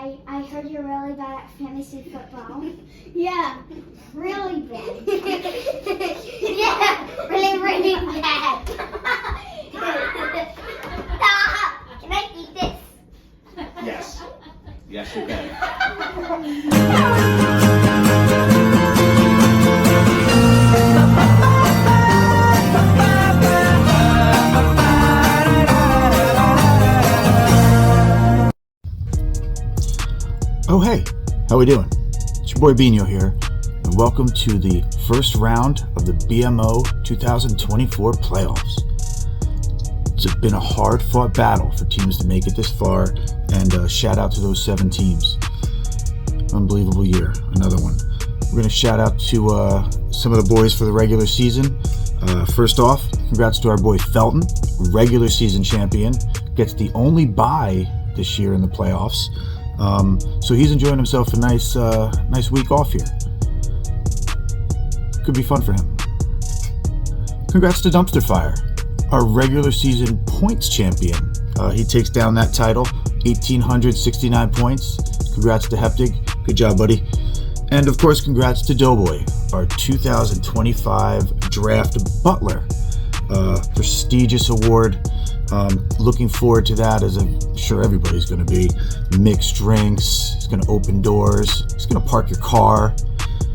I heard you're really bad at fantasy football. Yeah, really bad. Yeah, really bad. Stop! Can I eat this? Yes. Yes, you can. Oh hey, how we doing? It's your boy Bino here, and welcome to the first round of the BMO 2024 playoffs. It's been a hard-fought battle for teams to make it this far, and shout out to those 7 teams. Unbelievable year, another one. We're going to shout out to some of the boys for the regular season. First off, congrats to our boy Felton, regular season champion, gets the only bye this year in the playoffs. So he's enjoying himself a nice week off here. Could be fun for him. Congrats to Dumpster Fire, our regular season points champion. He takes down that title, 1,869 points. Congrats to Heptig. Good job, buddy. And of course, congrats to Doughboy, our 2025 draft butler. Prestigious award. Looking forward to that, as I'm sure everybody's going to be. Mixed drinks, he's going to open doors, he's going to park your car,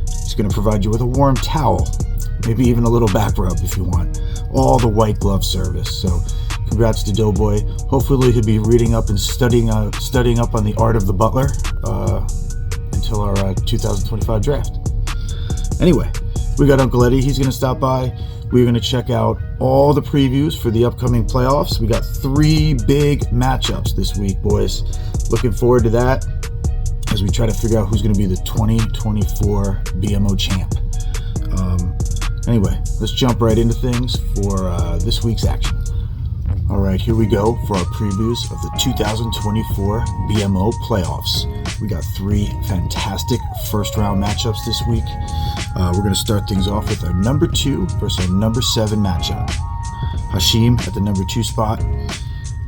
he's going to provide you with a warm towel, maybe even a little back rub if you want. All the white glove service. So congrats to Doughboy. Hopefully he'll be reading up and studying up on the art of the butler until our 2025 draft. Anyway, we got Uncle Eddie. He's going to stop by. We're going to check out all the previews for the upcoming playoffs. We got 3 big matchups this week, boys. Looking forward to that as we try to figure out who's going to be the 2024 BMO champ. Anyway, let's jump right into things for this week's action. All right, here we go for our previews of the 2024 BMO playoffs. We got 3 fantastic first-round matchups this week. We're going to start things off with our number 2 versus our number 7 matchup. Hashim at the number 2 spot.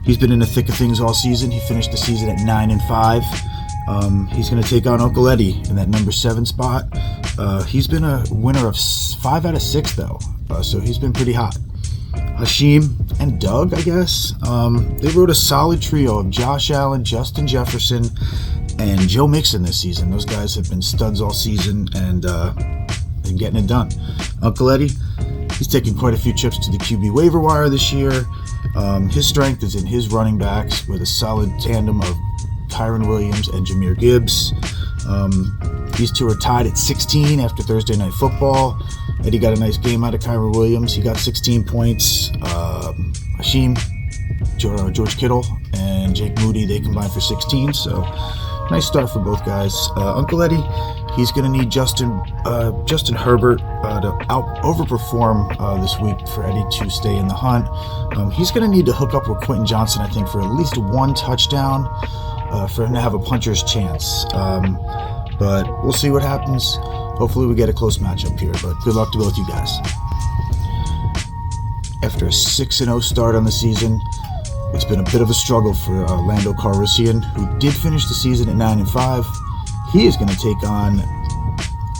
He's been in the thick of things all season. He finished the season at 9-5. He's going to take on Uncle Eddie in that number 7 spot. He's been a winner of 5 out of 6, though, so he's been pretty hot. Hashim and Doug, I guess, they wrote a solid trio of Josh Allen, Justin Jefferson, and Joe Mixon this season. Those guys have been studs all season and getting it done. Uncle Eddie, he's taking quite a few trips to the QB waiver wire this year. His strength is in his running backs with a solid tandem of Kyron Williams and Jahmyr Gibbs. These two are tied at 16 after Thursday Night Football. Eddie got a nice game out of Kyron Williams. He got 16 points. Hashim, George Kittle, and Jake Moody, they combined for 16. So nice start for both guys. Uncle Eddie, he's going to need Justin Herbert to overperform this week for Eddie to stay in the hunt. He's going to need to hook up with Quentin Johnson, I think, for at least 1 touchdown for him to have a puncher's chance. But we'll see what happens. Hopefully we get a close matchup here, but good luck to both you guys. After a 6-0 start on the season, it's been a bit of a struggle for Lando Calrissian, who did finish the season at 9-5. He is going to take on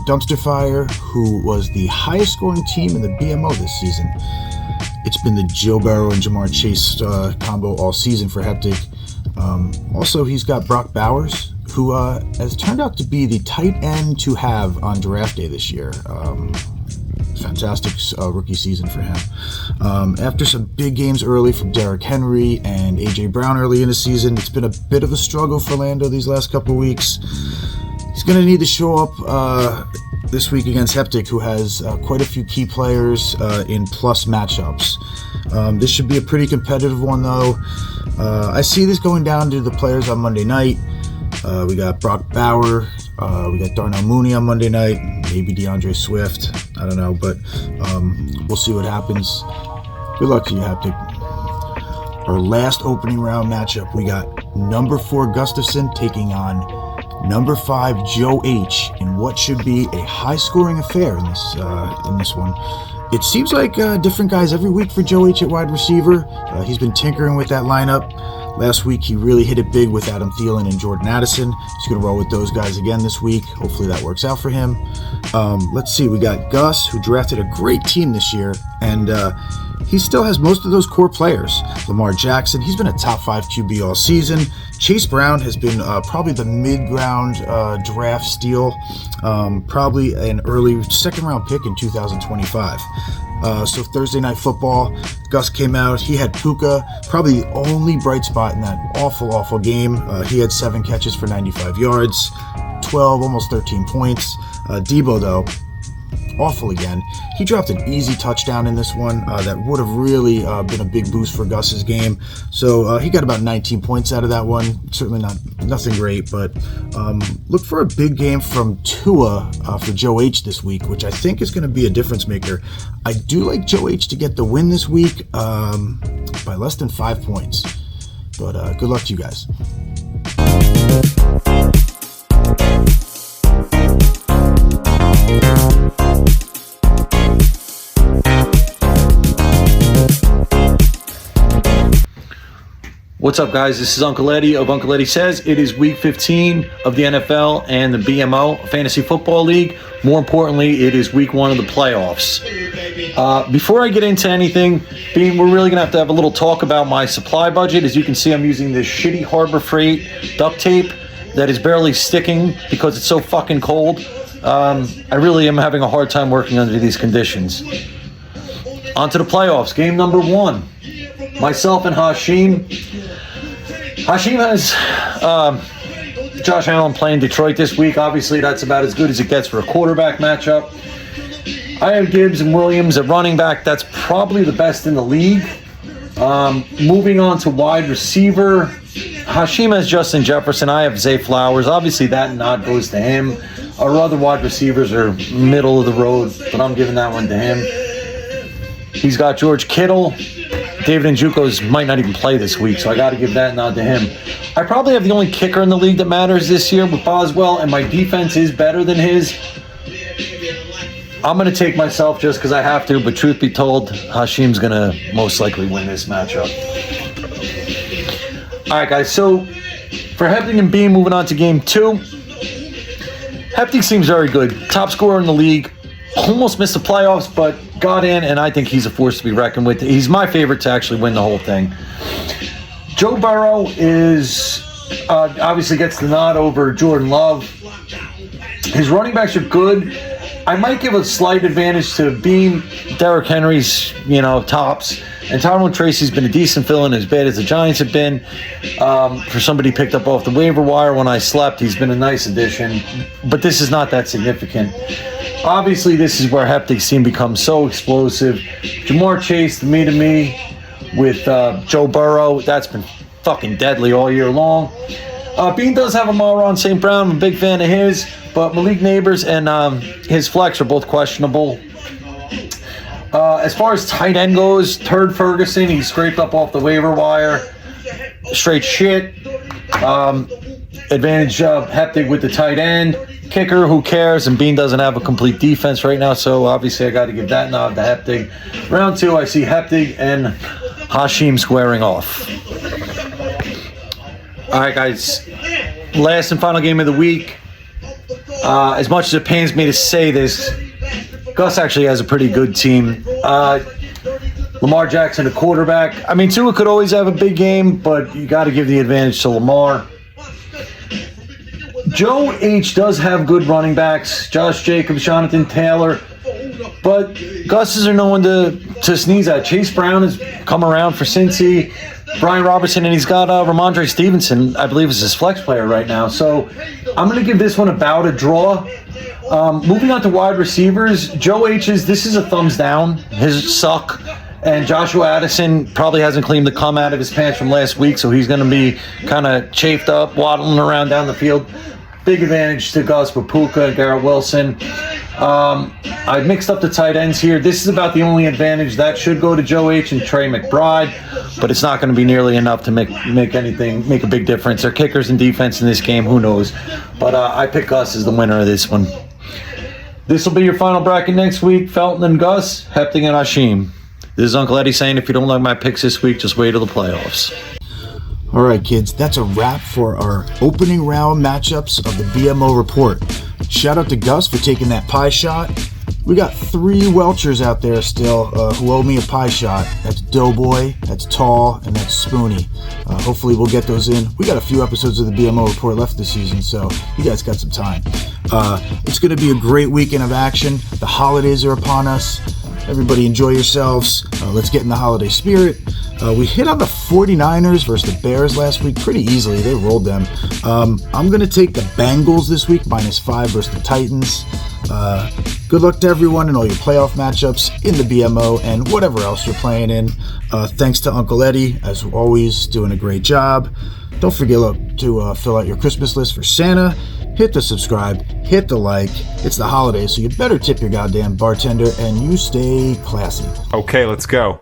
Dumpster Fire, who was the highest scoring team in the BMO this season. It's been the Joe Burrow and Jamar Chase combo all season for Heptic. Also, he's got Brock Bowers, who has turned out to be the tight end to have on draft day this year. Fantastic rookie season for him. After some big games early from Derrick Henry and A.J. Brown early in the season, it's been a bit of a struggle for Lando these last couple weeks. He's going to need to show up this week against Heptic, who has quite a few key players in plus matchups. This should be a pretty competitive one, though. I see this going down to the players on Monday night. We got Brock Bauer, we got Darnell Mooney on Monday night, maybe DeAndre Swift, I don't know, but we'll see what happens. Good luck to you, Haptic. Our last opening round matchup, we got number 4 Gustafson taking on number 5 Joe H in what should be a high-scoring affair in this one. It seems like different guys every week for Joe H at wide receiver. He's been tinkering with that lineup. Last week, he really hit it big with Adam Thielen and Jordan Addison. He's going to roll with those guys again this week. Hopefully that works out for him. Let's see. We got Gus, who drafted a great team this year, and he still has most of those core players. Lamar Jackson, he's been a top 5 QB all season. Chase Brown has been probably the mid-round draft steal, probably an early second-round pick in 2025. So Thursday Night Football, Gus came out. He had Puka, probably the only bright spot in that awful game. He had 7 catches for 95 yards, 12, almost 13 points. Debo, though, awful again. He dropped an easy touchdown in this one that would have really been a big boost for Gus's game. So he got about 19 points out of that one. Certainly nothing great, but look for a big game from Tua for Joe H this week, which I think is going to be a difference maker. I do like Joe H to get the win this week by less than 5 points. But good luck to you guys. What's up, guys? This is Uncle Eddie of Uncle Eddie Says. It is week 15 of the NFL and the BMO Fantasy Football League. More importantly, it is week 1 of the playoffs. Before I get into anything, we're really going to have a little talk about my supply budget. As you can see, I'm using this shitty Harbor Freight duct tape that is barely sticking because it's so fucking cold. I really am having a hard time working under these conditions. On to the playoffs. Game number 1. Myself and Hashim. Hashim has Josh Allen playing Detroit this week. Obviously, that's about as good as it gets for a quarterback matchup. I have Gibbs and Williams at running back. That's probably the best in the league. Moving on to wide receiver. Hashim has Justin Jefferson. I have Zay Flowers. Obviously, that nod goes to him. Our other wide receivers are middle of the road, but I'm giving that one to him. He's got George Kittle. David Njoku's might not even play this week, so I got to give that nod to him. I probably have the only kicker in the league that matters this year with Boswell, and my defense is better than his. I'm going to take myself just because I have to, but truth be told, Hashim's going to most likely win this matchup. All right, guys, so for Heptig and Beam, moving on to game 2. Heptig seems very good. Top scorer in the league. Almost missed the playoffs, but got in, and I think he's a force to be reckoned with. He's my favorite to actually win the whole thing. Joe Burrow is obviously gets the nod over Jordan Love. His running backs are good. I might give a slight advantage to Beam. Derrick Henry's, tops. And Tyrone Tracy's been a decent fill-in, as bad as the Giants have been. For somebody picked up off the waiver wire when I slept, he's been a nice addition. But this is not that significant. Obviously, this is where Heptig's team becomes so explosive. Jamar Chase, the me-to-me, with Joe Burrow. That's been fucking deadly all year long. Bean does have Amon-Ra St. Brown. I'm a big fan of his. But Malik Neighbors and his flex are both questionable. As far as tight end goes, Turd Ferguson, he scraped up off the waiver wire. Straight shit. Advantage of Heptig with the tight end. Kicker, who cares? And Bean doesn't have a complete defense right now, so obviously I got to give that nod to Heptig. Round 2, I see Heptig and Hashim squaring off. All right, guys. Last and final game of the week. As much as it pains me to say this, Gus actually has a pretty good team. Lamar Jackson, a quarterback. I mean, Tua could always have a big game, but you got to give the advantage to Lamar. Joe H does have good running backs. Josh Jacobs, Jonathan Taylor. But Gus's are no one to sneeze at. Chase Brown has come around for Cincy. Brian Robertson, and he's got Ramondre Stevenson, I believe, is his flex player right now. So I'm going to give this one about a draw. Moving on to wide receivers, Joe H's, this is a thumbs down. His suck. And Joshua Addison probably hasn't cleaned the cum out of his pants from last week, so he's going to be kind of chafed up, waddling around down the field. Big advantage to Gus with Puka and Garrett Wilson. I mixed up the tight ends here. This is about the only advantage. That should go to Joe H and Trey McBride, but it's not going to be nearly enough to make a big difference. Their kickers and defense in this game, who knows? But I pick Gus as the winner of this one. This will be your final bracket next week. Felton and Gus, Hepting and Hashim. This is Uncle Eddie saying if you don't like my picks this week, just wait till the playoffs. All right, kids, that's a wrap for our opening round matchups of the BMO report. Shout out to Gus for taking that pie shot. We got 3 Welchers out there still who owe me a pie shot. That's Doughboy, that's Tall, and that's Spoonie. Hopefully we'll get those in. We got a few episodes of the BMO report left this season, so you guys got some time. It's going to be a great weekend of action. The holidays are upon us. Everybody enjoy yourselves. Let's get in the holiday spirit. We hit on the 49ers versus the Bears last week pretty easily. They rolled them. I'm going to take the Bengals this week, -5 versus the Titans. Good luck to everyone in all your playoff matchups in the BMO and whatever else you're playing in. Thanks to Uncle Eddie, as always, doing a great job. Don't forget to fill out your Christmas list for Santa. Hit the subscribe, hit the like. It's the holidays, so you better tip your goddamn bartender and you stay classy. Okay, let's go.